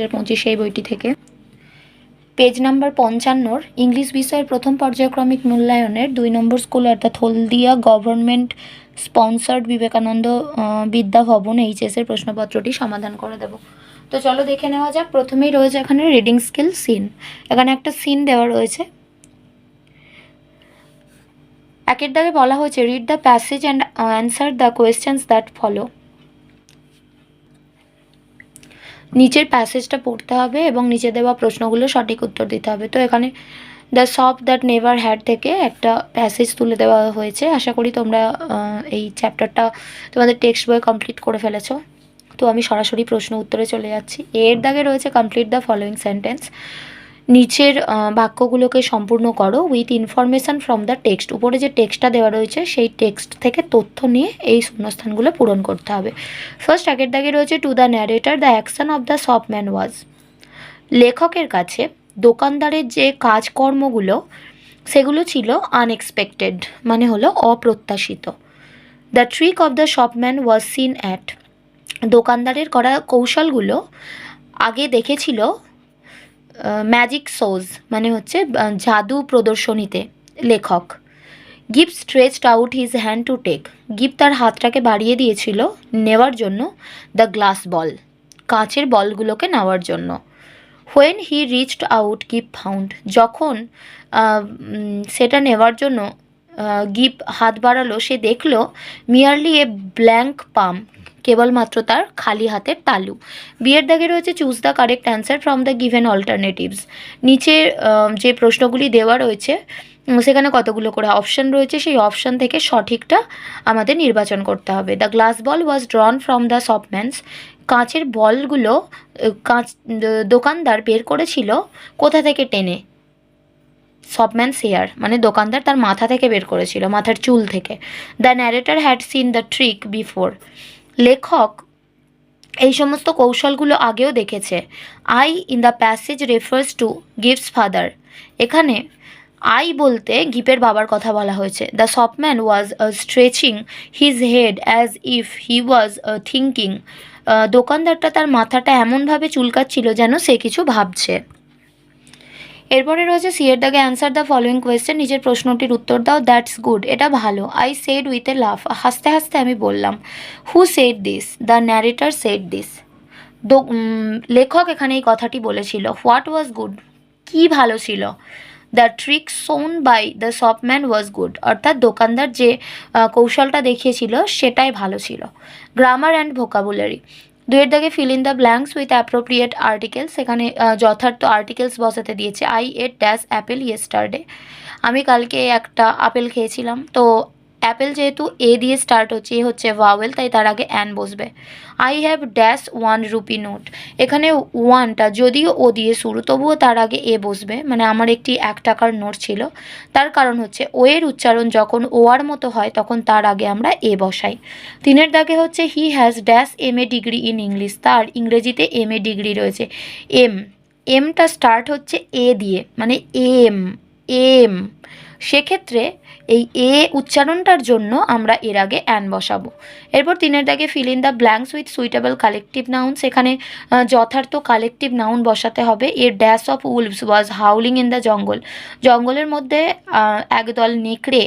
2025 এই বইটি থেকে। পেজ নাম্বার 55 ইংলিশ বিষয়ের প্রথম পর্যায়ক্রমিক মূল্যায়নের 2 নম্বর স্কুল অর্থাৎ হলদিয়া গভর্নমেন্ট স্পন্সার্ড বিবেকানন্দ বিদ্যা ভবন এইচএস এর প্রশ্নপত্রটি সমাধান করে দেব। তো চলো দেখে নেওয়া যাক। প্রথমেই রয়েছে এখানে রিডিং স্কিল সিন। এখানে একটা সিন দেওয়া রয়েছে। একের দাগে বলা হয়েছে read the passage and answer the questions that follow. নিচের প্যাসেজটা পড়তে হবে এবং নিচে দেওয়া প্রশ্নগুলো সঠিক উত্তর দিতে হবে। তো এখানে the shop that never had থেকে একটা প্যাসেজ তুলে দেওয়া হয়েছে। আশা করি তোমরা এই চ্যাপ্টারটা তোমাদের টেক্সট বই কমপ্লিট করে ফেলেছো। তো আমি সরাসরি প্রশ্ন উত্তরে চলে যাচ্ছি। এর দাগে রয়েছে কমপ্লিট দ্য ফলোয়িং সেন্টেন্স। নিচের বাক্যগুলোকে সম্পূর্ণ করো with information from the text. উপরে যে টেক্সটটা দেওয়া রয়েছে সেই টেক্সট থেকে তথ্য নিয়ে এই শূন্যস্থানগুলো পূরণ করতে হবে। ফার্স্ট আগের দাগে রয়েছে to the narrator the action of the shopman was. লেখকের কাছে দোকানদারের যে কাজকর্মগুলো সেগুলো ছিল আনএক্সপেক্টেড, মানে হলো অপ্রত্যাশিত। The trick of the shopman was seen at. দোকানদারের করা কৌশলগুলো আগে দেখেছিল ম্যাজিক শোজ, মানে হচ্ছে জাদু প্রদর্শনীতে লেখক। Give stretched out his hand to take. Give তার হাতটাকে বাড়িয়ে দিয়েছিল নেওয়ার জন্য দ্য গ্লাস বল, কাঁচের বলগুলোকে নেওয়ার জন্য। When he reached out give found. যখন সেটা নেওয়ার জন্য গিভ হাত বাড়ালো সে দেখলো মিয়ারলি এ ব্ল্যাঙ্ক পাম, কেবলমাত্র তার খালি হাতের তালু। বিয়ের দাগে রয়েছে choose the correct answer from the given alternatives. নিচে যে প্রশ্নগুলি দেওয়া রয়েছে সেখানে কতগুলো করে অপশান রয়েছে, সেই অপশান থেকে সঠিকটা আমাদের নির্বাচন করতে হবে। The glass ball was drawn from the shopman's. কাঁচের বলগুলো দোকানদার বের করেছিল কোথা থেকে টেনে? শপম্যানস হেয়ার, মানে দোকানদার তার মাথা থেকে বের করেছিল, মাথার চুল থেকে। The narrator had seen the trick before. লেখক এই সমস্ত কৌশলগুলো আগেও দেখেছে। I in the passage refers to গিভস ফাদার। এখানে আই বলতে গিপের বাবার কথা বলা হয়েছে। The shopman was stretching his head as if he was thinking. দোকানদারটা তার মাথাটা এমনভাবে চুলকাচ্ছিল যেন সে কিছু ভাবছে। এরপরে রয়েছে সি এর দাগে অ্যান্সার দ্য ফলোয়িং কোয়েশ্চেন। নিজের প্রশ্নটির উত্তর দাও। দ্যাটস গুড, এটা ভালো। আই সেড উইথ এ লাফ, হাসতে হাসতে আমি বললাম। Who said this? The narrator said this. লেখক এখানে এই কথাটি বলেছিল। What was good? কী ভালো ছিল? The trick shown by the shopman was good, অর্থাৎ দোকানদার যে কৌশলটা দেখিয়েছিল সেটাই ভালো ছিল। Grammar and vocabulary. দুয়ের দাগে fill in the blanks with appropriate articles. এখানে যথার্থ আর্টিকেলস বসাতে দিয়েছে। I ate dash apple yesterday. আমি কালকে একটা আপেল খেয়েছিলাম। তো অ্যাপেল যেহেতু এ দিয়ে স্টার্ট হচ্ছে, এ হচ্ছে ভাওয়েল, তাই তার আগে অ্যান বসবে। I have dash 1 rupee note. এখানে ওয়ানটা যদিও ও দিয়ে শুরু, তবুও তার আগে এ বসবে, মানে আমার একটি 1 টাকার নোট ছিল। তার কারণ হচ্ছে ও এর উচ্চারণ যখন ও আর মতো হয় তখন তার আগে আমরা এ বসাই। 3-এর দাগে হচ্ছে he has dash MA degree in English. তার ইংরেজিতে MA ডিগ্রি রয়েছে। এমটা স্টার্ট হচ্ছে এ দিয়ে, মানে এম। সেক্ষেত্রে এই এ উচ্চারণটার জন্য আমরা এর আগে অ্যান বসাবো। এরপর 3-এর দাগে fill in the blanks with suitable collective nouns. এখানে যথার্থ কালেকটিভ নাউন বসাতে হবে। এর dash of Wolves was হাউলিং in the jungle. জঙ্গলের মধ্যে একদল নেকড়ে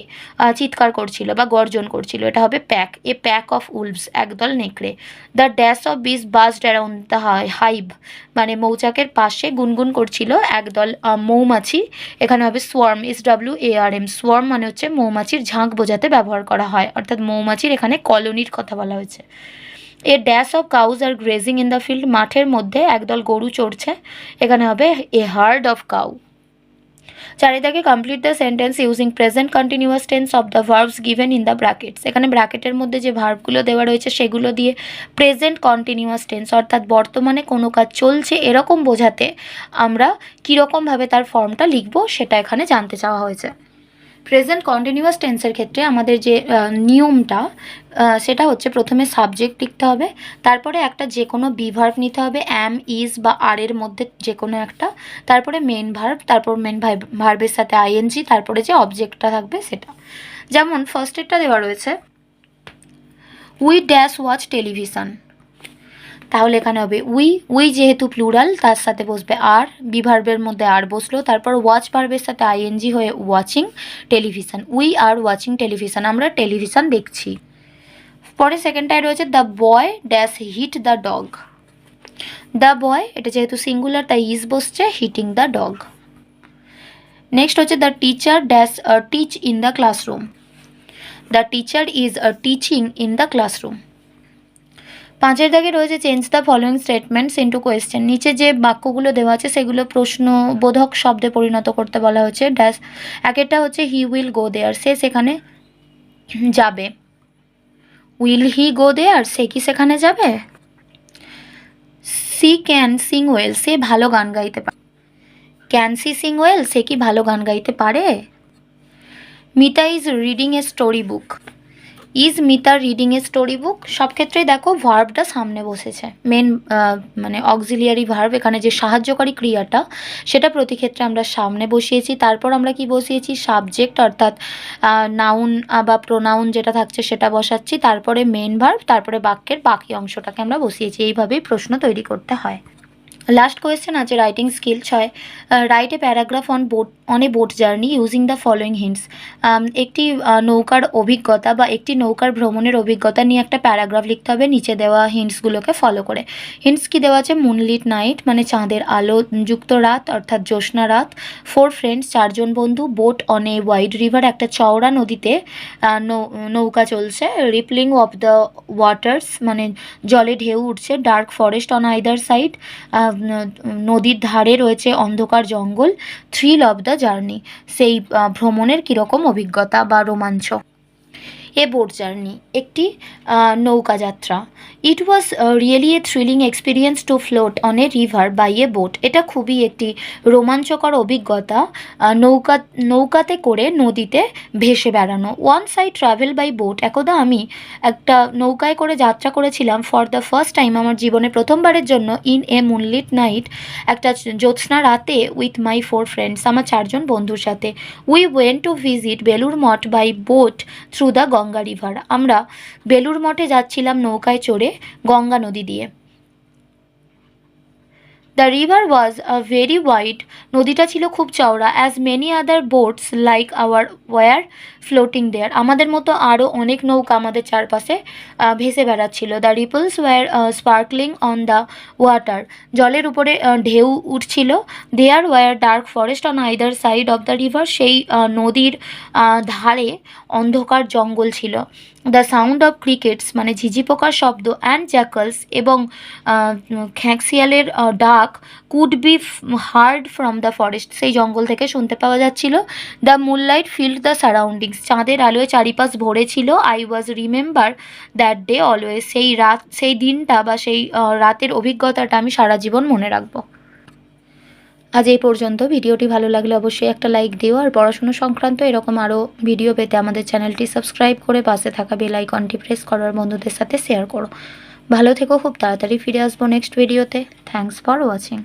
চিৎকার করছিল বা গর্জন করছিল, এটা হবে pack. A pack of Wolves, একদল নেকড়ে। দ্য ড্যাশ অফ বিস বাজড অ্যারাউন্ড দ্য হাইভ, মানে মৌচাকের পাশে গুনগুন করছিল একদল মৌমাছি। এখানে হবে সোয়ার্ম, SWARM। সোয়ার্ম মানে হচ্ছে মৌমাছির ঝাঁক বোঝাতে ব্যবহার করা হয়, অর্থাৎ মৌমাছির এখানে কলোনির কথা বলা হয়েছে। A dash of cows are grazing in the field, মাঠের মধ্যে একদল গরু চড়ছে, এখানে হবে এ হার্ড অফ কাউ। 4-এর দাগে complete the sentence using present continuous tense of the verbs given in the brackets. এখানে ব্র্যাকেটের মধ্যে যে ভার্বগুলো দেওয়া রয়েছে সেগুলো দিয়ে প্রেজেন্ট কন্টিনিউয়াস টেন্স, অর্থাৎ বর্তমানে কোনো কাজ চলছে এরকম বোঝাতে আমরা কীরকমভাবে তার ফর্মটা লিখব সেটা এখানে জানতে চাওয়া হয়েছে। প্রেজেন্ট কন্টিনিউয়াস টেন্সের ক্ষেত্রে আমাদের যে নিয়মটা সেটা হচ্ছে প্রথমে সাবজেক্ট লিখতে হবে, তারপরে একটা যে কোনো বিভার্ব নিতে হবে, অ্যাম, ইজ বা আর এর মধ্যে যে কোনো একটা, তারপরে মেন ভার্ব, তারপর মেন ভার্বের সাথে ING, তারপরে যে অবজেক্টটা থাকবে সেটা। যেমন ফার্স্টেরটা দেওয়া রয়েছে উই ড্যাশ ওয়াচ টেলিভিশন। তাহলে এখানে হবে উই যেহেতু প্লুরাল তার সাথে বসবে আর, বি ভার্বের মধ্যে আর বসলো, তারপর ওয়াচ ভার্বের সাথে আইএনজি হয়ে watching television. We are watching television, আমরা টেলিভিশন দেখছি। পরে সেকেন্ডটায় রয়েছে the boy dash hit the dog. The boy এটা যেহেতু সিঙ্গুলার তাই ইজ বসছে, হিটিং দ্য ডগ। নেক্সট হচ্ছে the teacher dash teach in the classroom. The teacher is teaching in the classroom. 5 দাগে রয়েছে change the following statements into question. নিচে যে বাক্যগুলো দেওয়া আছে সেগুলো প্রশ্নবোধক শব্দে পরিণত করতে বলা হচ্ছে। ড্যাশ একটা হচ্ছে হি উইল গো দেয়ার, সে সেখানে যাবে। উইল হি গো দেয়ার, সে কি সেখানে যাবে? সি ক্যান সিং ওয়েল, সে ভালো গান গাইতে পারে। ক্যান সি সিং ওয়েল, সে কি ভালো গান গাইতে পারে? Mita is reading a story book. Is Mita reading a story book, সব ক্ষেত্রেই দেখো ভার্বটা সামনে বসেছে। মেন মানে অক্সিলিয়ারি ভার্ব, এখানে যে সাহায্যকারী ক্রিয়াটা সেটা প্রতি ক্ষেত্রে আমরা সামনে বসিয়েছি। তারপর আমরা কি বসিয়েছি? সাবজেক্ট অর্থাৎ নাউন বা প্রোনাউন যেটা থাকছে সেটা বসাচ্ছি, তারপরে মেন ভার্ব, তারপরে বাক্যের বাকি অংশটাকে আমরা বসিয়েছি। এইভাবেই প্রশ্ন তৈরি করতে হয়। লাস্ট কোয়েশ্চেন আছে writing skill 6, write a paragraph on a boat journey using the following hints. একটি নৌকার অভিজ্ঞতা বা একটি নৌকার ভ্রমণের অভিজ্ঞতা নিয়ে একটা প্যারাগ্রাফ লিখতে হবে নিচে দেওয়া হিন্টসগুলোকে ফলো করে। হিন্টস কি দেওয়া আছে? মুনলিট নাইট মানে চাঁদের আলো যুক্ত রাত অর্থাৎ জ্যোৎস্না রাত। 4 ফ্রেন্ডস 4 জন বন্ধু। Boat on a wide river একটা চওড়া নদীতে নৌকা চলছে। রিপলিং অফ দ্য ওয়াটার্স মানে জলে ঢেউ উঠছে। Dark forest on either side নদীর ধারে রয়েছে অন্ধকার জঙ্গল। থ্রিল অফ দ্য জার্নি সেই ভ্রমণের কীরকম অভিজ্ঞতা বা রোমাঞ্চ। এ বোট জার্নি একটি নৌকা যাত্রা। It was really a thrilling experience to float on a river by a boat. এটা খুবই একটি রোমাঞ্চকর অভিজ্ঞতা নৌকাতে করে নদীতে ভেসে বেড়ানো। Once I travel by boat, একদা আমি একটা নৌকায় করে যাত্রা করেছিলাম ফর দ্য ফার্স্ট টাইম, আমার জীবনে প্রথমবারের জন্য, ইন এ মুনলিট নাইট একটা জ্যোৎস্না রাতে, উইথ মাই 4 ফ্রেন্ডস আমার 4 জন বন্ধুর সাথে। We went to visit Belur Math by boat through the Ganga river, আমরা বেলুর মঠে যাচ্ছিলাম নৌকায় চড়ে গঙ্গা নদী দিয়ে। The river was very wide, নদীটা ছিল খুব চওড়া। As many other boats like our were floating there, আমাদের মতো আরও অনেক নৌকা আমাদের চারপাশে ভেসে বেড়াচ্ছিল। The ripples were sparkling on the water, জলের উপরে ঢেউ উঠছিল। There were dark forest on either side of the river, সেই নদীর ধারে অন্ধকার জঙ্গল ছিল। দ্য সাউন্ড অফ ক্রিকেটস মানে ঝিঝি পোকার শব্দ, অ্যান্ড জ্যাকলস এবং খ্যাঁকশিয়ালের ডাক, could be heard from the forest, সেই জঙ্গল থেকে শুনতে পাওয়া যাচ্ছিল। The moonlight filled the surroundings, চাঁদের আলোয় চারিপাশ ভরেছিল। I was remember that day always, সেই দিনটা বা সেই রাতের অভিজ্ঞতাটা আমি সারা জীবন মনে রাখবো। আজ এই পর্যন্ত। ভিডিওটি ভালো লাগলে অবশ্যই একটা লাইক দিও, আর পড়াশুনো সংক্রান্ত এরকম আরও ভিডিও পেতে আমাদের চ্যানেলটি সাবস্ক্রাইব করে পাশে থাকা বেল আইকনটি প্রেস করার বন্ধুদের সাথে শেয়ার করো। ভালো থেকো, খুব তাড়াতাড়ি ফিরে আসবো নেক্সট ভিডিওতে। Thanks for watching.